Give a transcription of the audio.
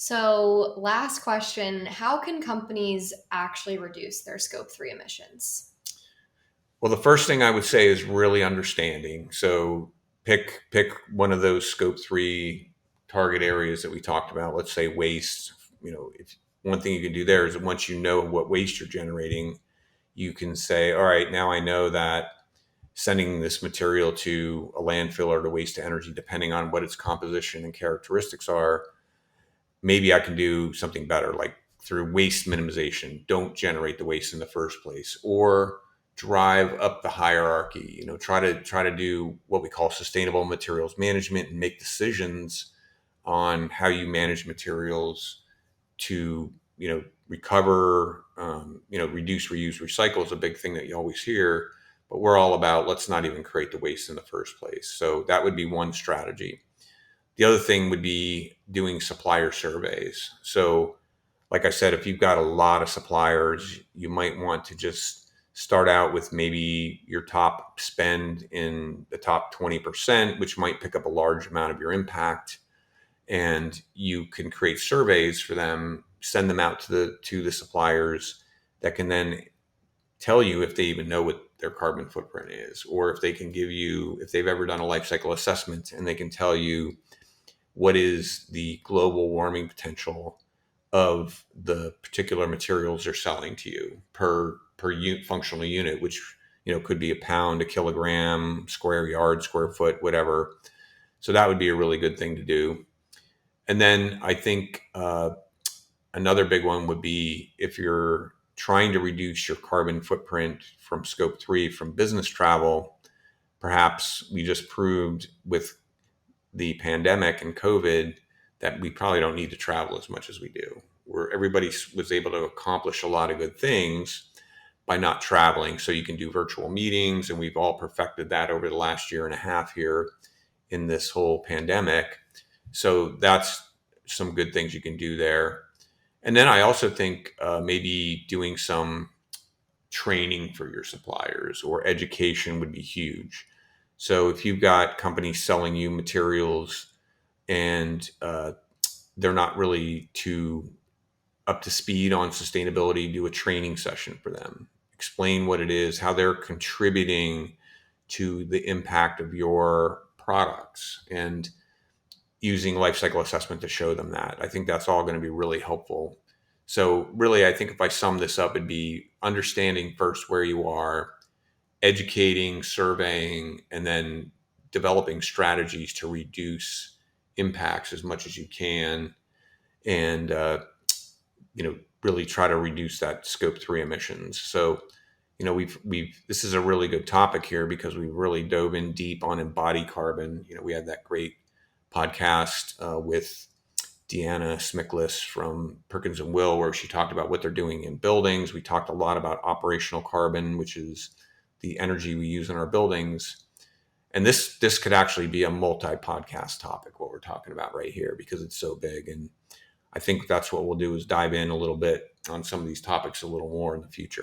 So, last question, how can companies actually reduce their scope 3 emissions? Well, the first thing I would say is really understanding. So pick one of those scope 3 target areas that we talked about. Let's say waste. If one thing you can do there is once you know what waste you're generating, you can say, all right, now I know that sending this material to a landfill or to waste to energy, depending on what its composition and characteristics are, maybe I can do something better, like through waste minimization. Don't generate the waste in the first place, or drive up the hierarchy. Try to do what we call sustainable materials management and make decisions on how you manage materials to recover, reduce, reuse, recycle is a big thing that you always hear, but we're all about let's not even create the waste in the first place. So that would be one strategy. The other thing would be doing supplier surveys. So, like I said, if you've got a lot of suppliers, you might want to just start out with maybe your top spend in the top 20%, which might pick up a large amount of your impact. And you can create surveys for them, send them out to the suppliers that can then tell you if they even know what their carbon footprint is, or if they can give you, if they've ever done a life cycle assessment and they can tell you what is the global warming potential of the particular materials they're selling to you per functional unit, which could be a pound, a kilogram, square yard, square foot, whatever. So that would be a really good thing to do. And then I think another big one would be if you're trying to reduce your carbon footprint from scope 3 from business travel. Perhaps we just proved with the pandemic and COVID that we probably don't need to travel as much as we do, where everybody was able to accomplish a lot of good things by not traveling. So you can do virtual meetings, and we've all perfected that over the last year and a half here in this whole pandemic. So that's some good things you can do there. And then I also think maybe doing some training for your suppliers or education would be huge. So if you've got companies selling you materials and they're not really too up to speed on sustainability, do a training session for them. Explain what it is, how they're contributing to the impact of your products, and using life cycle assessment to show them that. I think that's all going to be really helpful. So really, I think if I sum this up, it'd be understanding first where you are, educating, surveying, and then developing strategies to reduce impacts as much as you can, and really try to reduce that scope 3 emissions. So we've this is a really good topic here because we've really dove in deep on embodied carbon. We had that great podcast with Deanna Smiklis from Perkins and Will, where she talked about what they're doing in buildings. We talked a lot about operational carbon, which is the energy we use in our buildings. And this could actually be a multi-podcast topic, what we're talking about right here, because it's so big. And I think that's what we'll do, is dive in a little bit on some of these topics a little more in the future.